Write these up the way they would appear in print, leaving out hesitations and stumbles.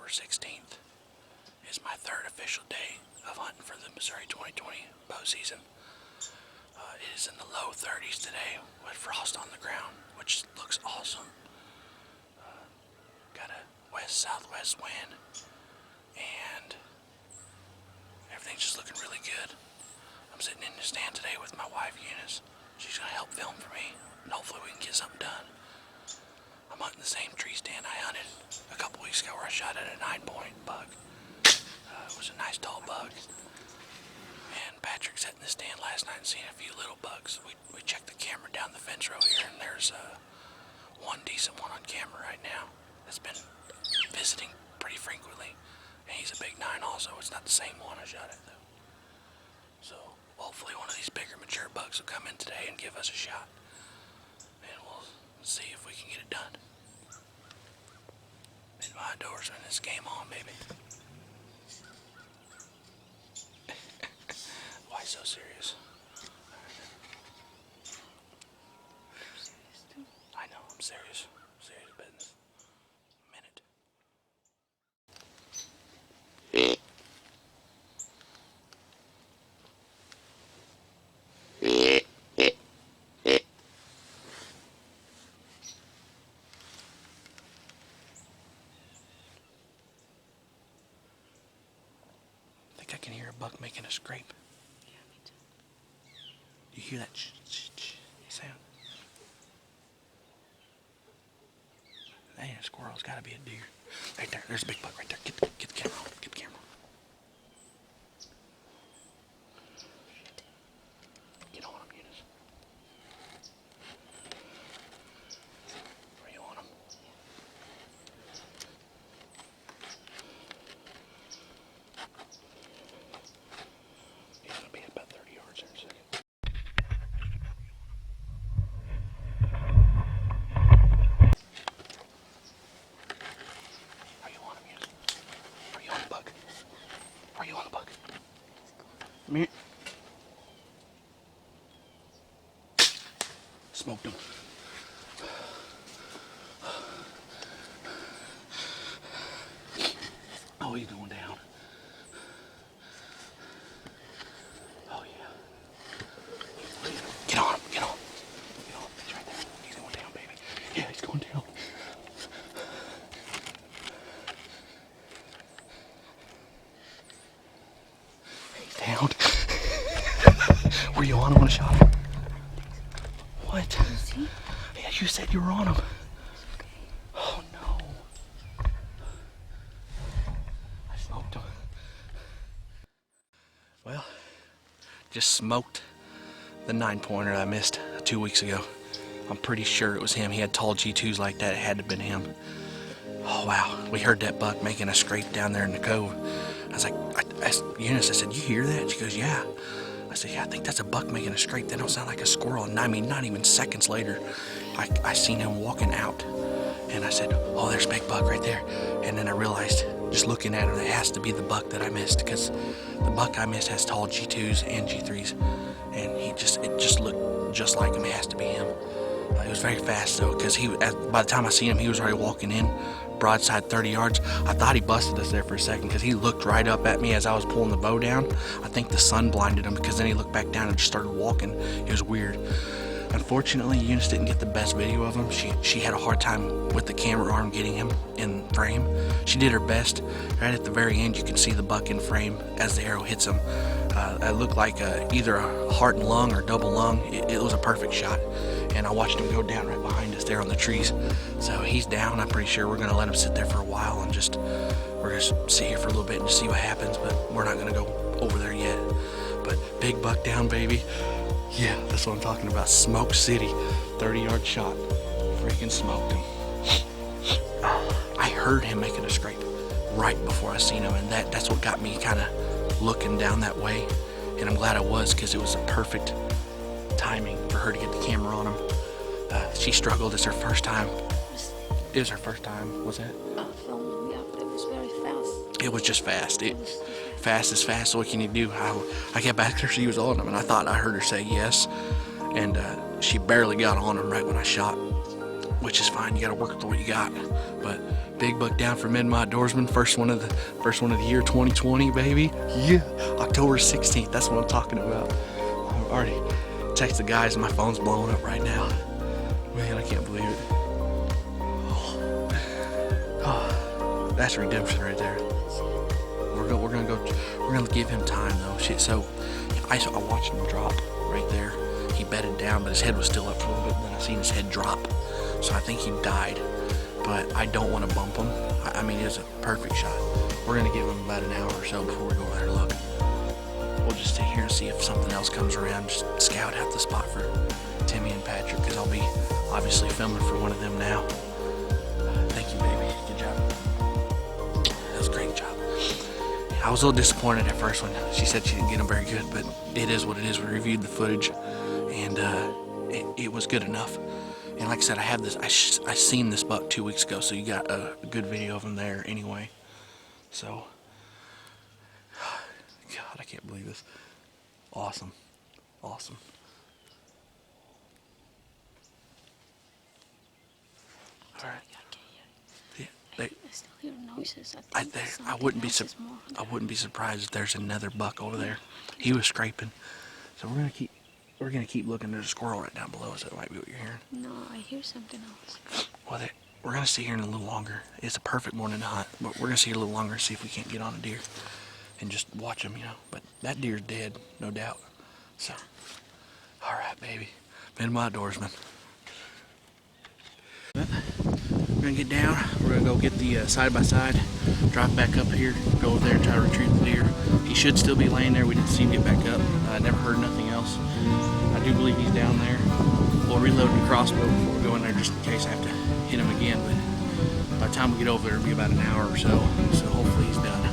October 16th is my third official day of hunting for the Missouri 2020 bow season. It is in the low 30s today with frost on the ground, which looks awesome. Got a west-southwest wind, and everything's just looking really good. I'm sitting in the stand today with my wife, Eunice. She's going to help film for me, and hopefully we can get something done. I'm hunting the same tree stand I hunted a couple weeks ago where I shot at a 9-point buck. It was a nice tall buck. And Patrick sat in the stand last night and seen a few little bucks. We checked the camera down the fence row here, and there's one decent one on camera right now that's been visiting pretty frequently. And he's a big 9 also. It's not the same one I shot at though. So hopefully one of these bigger mature bucks will come in today and give us a shot. And we'll see if we can get it done. In my outdoorsman, this game on, baby. Why so serious? I know, I'm serious. Serious business. Minute. I think I can hear a buck making a scrape. Yeah, me too. You hear that sound? That ain't a squirrel. It's got to be a deer. Right there. There's a big buck right there. Get the camera on. Get the camera on. Get on him, Eunice. Are you on him? He's going to be about 30 yards in a second. Are you on him, Eunice? Are you on the buck? Are you on the buck? Come here. Smoked him. Oh, he's going down. Oh, yeah. Get on him. Get on him. Get on him. He's right there. He's going down, baby. Yeah, he's going down. He's down. Were you on him when I shot him? What? See? Yeah, you said you were on him. Oh, no. I smoked him. Well, just smoked the 9-pointer I missed 2 weeks ago. I'm pretty sure it was him. He had tall G2s like that. It had to have been him. Oh, wow. We heard that buck making a scrape down there in the cove. I was like, I asked Eunice, I said, you hear that? She goes, yeah. I said, yeah, I think that's a buck making a scrape. That don't sound like a squirrel. And I mean, not even seconds later, I seen him walking out. And I said, oh, there's a big buck right there. And then I realized, just looking at him, it has to be the buck that I missed, because the buck I missed has tall G2s and G3s. And it just looked just like him. It has to be him. He was very fast, though, because by the time I seen him, he was already walking in, broadside 30 yards. I thought he busted us there for a second, because he looked right up at me as I was pulling the bow down. I think the sun blinded him, because then he looked back down and just started walking. It was weird. Unfortunately, Eunice didn't get the best video of him. She had a hard time with the camera arm getting him in frame. She did her best. Right at the very end, you can see the buck in frame as the arrow hits him. It looked like either a heart and lung or double lung. It was a perfect shot. And I watched him go down right behind us there on the trees. So he's down. I'm pretty sure we're going to let him sit there for a while and we're going to sit here for a little bit and just see what happens. But we're not going to go over there yet. But big buck down, baby. Yeah, that's what I'm talking about. Smoke City, 30-yard shot. Freaking smoked him. I heard him making a scrape right before I seen him, and that's what got me kind of looking down that way. And I'm glad I was, because it was a perfect timing for her to get the camera on him. She struggled. It's her first time. It was her first time. Was that? Filming, yeah, but it was very fast. It was just fast. Fast is fast. What can you do? I kept asking her if she was on him, and I thought I heard her say yes. And she barely got on him right when I shot. which is fine. You got to work with what you got. But big buck down for Mid-Mod Outdoorsman. First one of the year 2020, baby. Yeah, October 16th. That's what I'm talking about. I already texted the guys and my phone's blowing up right now. Man, I can't believe it. Oh, that's redemption right there. We're gonna give him time though. Shit. So I watched him drop right there. He bedded down, but his head was still up for a little bit. Then I seen his head drop, so I think he died. But I don't want to bump him. I mean, it was a perfect shot. We're gonna give him about an hour or so before we go out there. Look, we'll just sit here and see if something else comes around. Just scout out the spot for Timmy and Patrick, because I'll be obviously filming for one of them now. Thank you, baby. Good job. That was a great job. I was a little disappointed at first when she said she didn't get them very good, but it is what it is. We reviewed the footage, and it was good enough. And like I said, I have this. I seen this buck 2 weeks ago, so you got a good video of him there anyway. So, God, I can't believe this. Awesome, awesome. All right. Yeah, I still hear noises. I wouldn't be surprised if there's another buck over there. He was scraping, so we're gonna keep looking. There's a squirrel right down below us. That might be what you're hearing. No, I hear something else. Well, we're gonna sit here in a little longer. It's a perfect morning to hunt, but we're gonna sit here a little longer and see if we can't get on a deer and just watch them, you know. But that deer's dead, no doubt. So, all right, baby. Mid-Mod Outdoorsman. We're gonna get down. We're gonna go get the side-by-side, drive back up here, go over there and try to retrieve the deer. He should still be laying there. We didn't see him get back up. I never heard nothing else. I do believe he's down there. We'll reload the crossbow before we go in there just in case I have to hit him again. But by the time we get over there, it'll be about an hour or so. So hopefully he's done.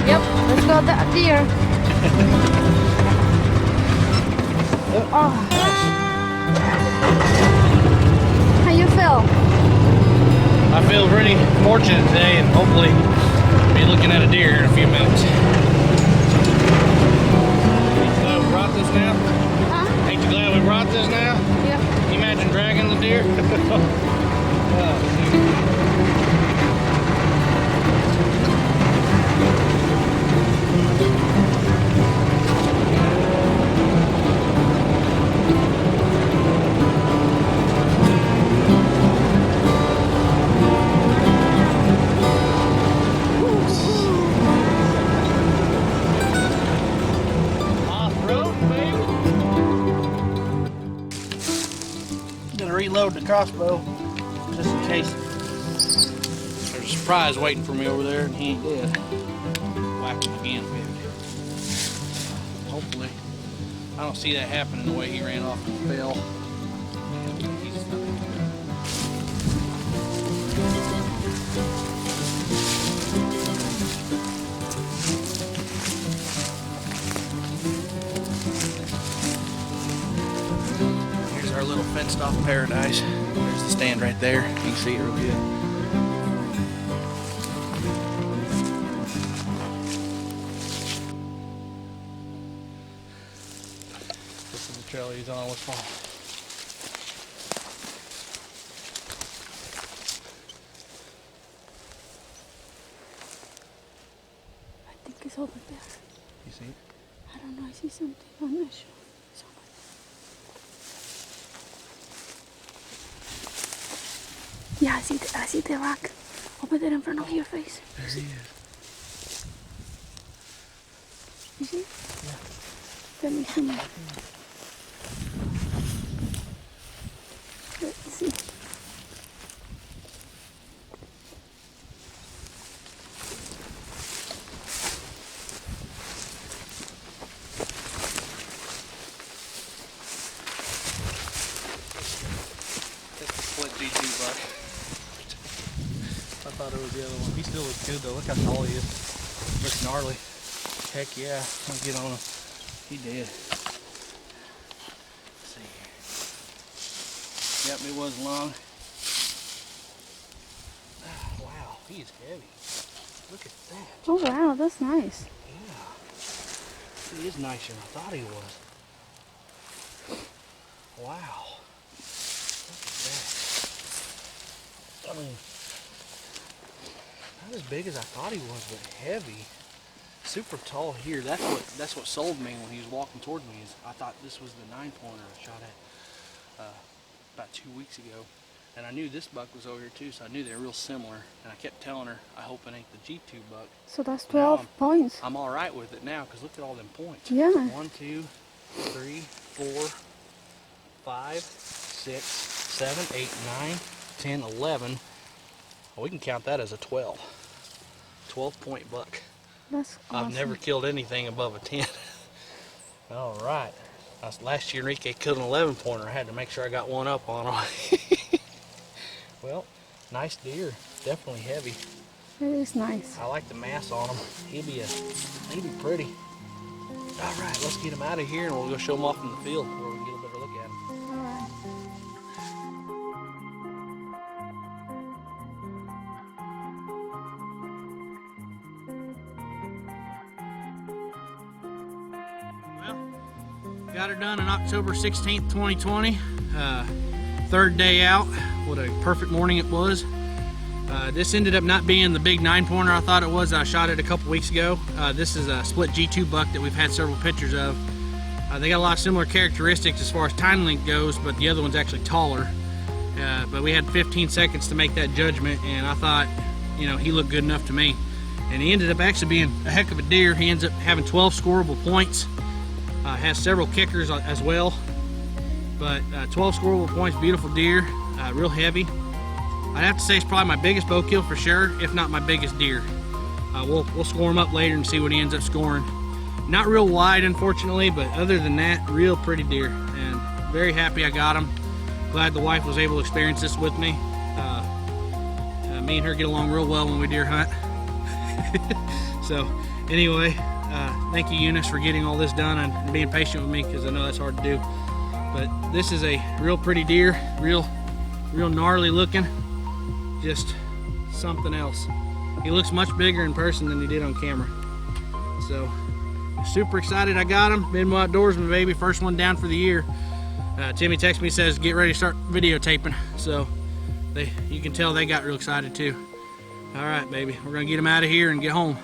Yep, let's go that deer. Oh. How you feel? I feel pretty fortunate today, and hopefully be looking at a deer in a few minutes. Ain't you glad we brought this now? Huh? Ain't you glad we brought this now? Yep. Can you imagine dragging the deer? Reload the crossbow just in case there's a surprise waiting for me over there and he ain't dead. Whack him again, maybe. Hopefully. I don't see that happening the way he ran off and fell. He's not our little fenced off paradise. There's the stand right there. You can see it real good. This is the trail he's on with fall. I think it's over there. You see it? I don't know, I see something. I'm not sure. Yeah, I see the rock over there in front of your face. There he is. You see? Yeah. Let me see. G2 buck. I thought it was the other one. He still looks good though. Look how tall he is. Looks gnarly. Heck yeah. I'll get on him. He did. Let's see here. Yep, it was long. Wow, he is heavy. Look at that. Oh wow, that's nice. Yeah. He is nicer than I thought he was. Wow. Look at that. I mean, not as big as I thought he was, but heavy. Super tall here. That's what sold me when he was walking toward me. Is I thought this was the 9-pointer I shot at about 2 weeks ago, and I knew this buck was over here too, so I knew they were real similar. And I kept telling her, I hope it ain't the G2 buck. So that's 12 points. I'm all right with it now because look at all them points. Yeah. 1, 2, 3, 4, 5, 6, 7, 8, 9, 10, 11. Well, we can count that as a 12. 12-point buck. That's awesome. I've never killed anything above a 10. All right. Last year Enrique killed an 11-pointer. I had to make sure I got one up on him. Well, nice deer. Definitely heavy. It is nice. I like the mass on him. He'd be pretty. All right, let's get him out of here and we'll go show him off in the field where we can get a better look at him. All right. Well, got her done on October 16th, 2020. Third day out. What a perfect morning it was. This ended up not being the big 9-pointer I thought it was. I shot it a couple weeks ago. This is a split G2 buck that we've had several pictures of. They got a lot of similar characteristics as far as time length goes, but the other one's actually taller. But we had 15 seconds to make that judgment, and I thought, you know, he looked good enough to me. And he ended up actually being a heck of a deer. He ends up having 12 scoreable points. Has several kickers as well. But 12 scoreable points, beautiful deer, real heavy. I'd have to say it's probably my biggest bow kill for sure, if not my biggest deer. We'll score him up later and see what he ends up scoring. Not real wide, unfortunately, but other than that, real pretty deer. And very happy I got him. Glad the wife was able to experience this with me. Me and her get along real well when we deer hunt. So anyway, thank you, Eunice, for getting all this done and being patient with me, because I know that's hard to do. But this is a real pretty deer, real gnarly looking, just something else. He looks much bigger in person than he did on camera. So super excited I got him. Been my outdoorsman, baby, first one down for the year. Timmy texted me, says get ready to start videotaping. So you can tell they got real excited too. All right, baby, we're gonna get him out of here and get home.